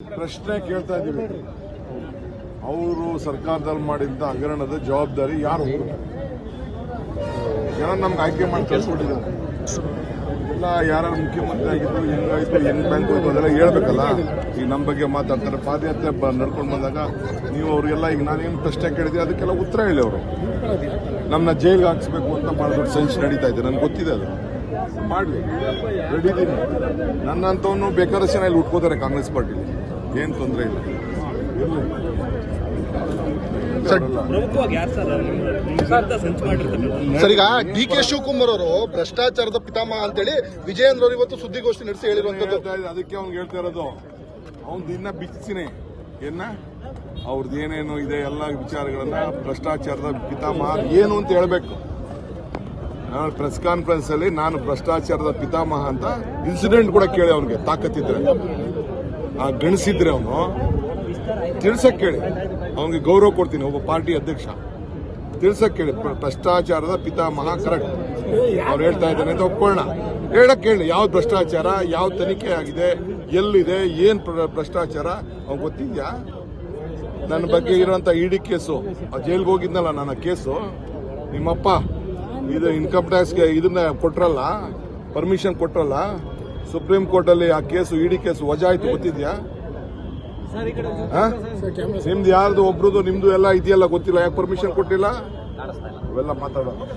ಪ್ರಶ್ನೆ ಕೇಳ್ತಾ ಇದ್ದೀವಿ. ಅವರು ಸರ್ಕಾರದಲ್ಲಿ ಮಾಡಿದ್ದ ಹಗರಣದ ಜವಾಬ್ದಾರಿ ಯಾರು ಹೊರತಾರೆ? ಜನ ನಮ್ಗೆ ಆಯ್ಕೆ ಮಾಡಿ ಕಳಿಸ್ಕೊಟ್ಟಿದ್ದಾರೆ. ಎಲ್ಲ ಯಾರು ಮುಖ್ಯಮಂತ್ರಿ ಆಗಿದ್ರು, ಹೆಂಗಾಯ್ತು, ಹೆಂಗ್ ಬ್ಯಾಂಕ್ ಹೋಯ್ತು ಅದೆಲ್ಲ ಹೇಳ್ಬೇಕಲ್ಲ. ಈಗ ನಮ್ಮ ಬಗ್ಗೆ ಮಾತಾಡ್ತಾರೆ. ಪಾದಯಾತ್ರೆ ನಡ್ಕೊಂಡು ಬಂದಾಗ ನೀವು ಅವ್ರಿಗೆಲ್ಲ ಈಗ ನಾನೇನು ಪ್ರಶ್ನೆ ಕೇಳಿದ್ರೆ ಅದಕ್ಕೆಲ್ಲ ಉತ್ತರ ಹೇಳಿ. ಅವರು ನಮ್ಮನ್ನ ಜೈಲ್ಗೆ ಹಾಕ್ಸ್ಬೇಕು ಅಂತ ಭಾಳ ದೊಡ್ಡ ಸಂಚು ನಡೀತಾ ಇದೆ. ನನಗೆ ಗೊತ್ತಿದೆ, ಅದು ಮಾಡಲಿ, ರೆಡಿ ಇದ್ದೀನಿ. ನನ್ನಂತವನು ಬೇಕಾದಷ್ಟು ಜನ ಇಲ್ಲಿ ಉಟ್ಕೋತಾರೆ ಕಾಂಗ್ರೆಸ್ ಪಾರ್ಟಿಲಿ, ಏನು ತೊಂದರೆ ಇಲ್ಲ. ಸರ್, ಈಗ ಡಿ ಕೆ ಶಿವಕುಮಾರ್ ಅವರು ಭ್ರಷ್ಟಾಚಾರದ ಪಿತಾಮಹ ಅಂತೇಳಿ ವಿಜಯೇಂದ್ರ ಅವರು ಇವತ್ತು ಸುದ್ದಿಗೋಷ್ಠಿ ನಡೆಸಿ ಹೇಳಿರುವಂತದ್ದು. ಅದಕ್ಕೆ ಅವ್ನು ಹೇಳ್ತಾ ಇರೋದು, ಅವ್ನು ದಿನ ಬಿಚ್ಚಿಸಿನೇ ಅವ್ರದ್ದು ಏನೇನು ಇದೆ ಎಲ್ಲ ವಿಚಾರಗಳನ್ನ ಭ್ರಷ್ಟಾಚಾರದ ಪಿತಾಮಹ ಏನು ಅಂತ ಹೇಳ್ಬೇಕು. ನಾನು ಪ್ರೆಸ್ ಕಾನ್ಫರೆನ್ಸ್ ಅಲ್ಲಿ ನಾನು ಭ್ರಷ್ಟಾಚಾರದ ಪಿತಾಮಹ ಅಂತ ಇನ್ಸಿಡೆಂಟ್ ಕೂಡ ಕೇಳಿ ಅವನಿಗೆ ತಾಕತ್ತಿದ್ರೆ, ಆ ಗಣಿಸಿದ್ರೆ ಅವನು ತಿಳ್ಸಕ್ ಕೇಳಿ. ಅವನಿಗೆ ಗೌರವ ಕೊಡ್ತೀನಿ, ಒಬ್ಬ ಪಾರ್ಟಿ ಅಧ್ಯಕ್ಷ. ತಿಳ್ಸಕ್ ಕೇಳಿ, ಭ್ರಷ್ಟಾಚಾರದ ಪಿತಾಮಹ ಕರೆಕ್ಟ್ ಅವ್ರು ಹೇಳ್ತಾ ಇದ್ದಾನೆ ಅಂತ ಒಪ್ಕೊಳ್ಳೋಣ. ಹೇಳಕ್ ಕೇಳಿ, ಯಾವ್ದು ಭ್ರಷ್ಟಾಚಾರ, ಯಾವ ತನಿಖೆ ಆಗಿದೆ, ಎಲ್ಲಿದೆ, ಏನ್ ಭ್ರಷ್ಟಾಚಾರ ಅವ್ನು ಗೊತ್ತಿದ್ಯಾ? ನನ್ನ ಬಗ್ಗೆ ಇರುವಂತ ಇಡಿ ಕೇಸು, ಜೈಲ್ಗೆ ಹೋಗಿದ್ನಲ್ಲ ನನ್ನ ಕೇಸು, ನಿಮ್ಮಪ್ಪ ಇದು ಇನ್ಕಮ್ ಟ್ಯಾಕ್ಸ್ಗೆ ಇದನ್ನ ಕೊಟ್ರಲ್ಲ, ಪರ್ಮಿಷನ್ ಕೊಟ್ರಲ್ಲ, ಸುಪ್ರೀಂ ಕೋರ್ಟ್ ಅಲ್ಲಿ ಆ ಕೇಸು, ಇಡಿ ಕೇಸು ವಜಾ ಆಯ್ತು, ಗೊತ್ತಿದ್ಯಾ? ನಿಮ್ದು ಯಾರ್ದು ಒಬ್ರದ್ದು ನಿಮ್ದು ಎಲ್ಲ ಇದೆಯಲ್ಲ ಗೊತ್ತಿಲ್ಲ, ಯಾಕೆ ಪರ್ಮಿಷನ್ ಕೊಟ್ಟಿಲ್ಲ? ಇವೆಲ್ಲ ಮಾತಾಡೋಣ.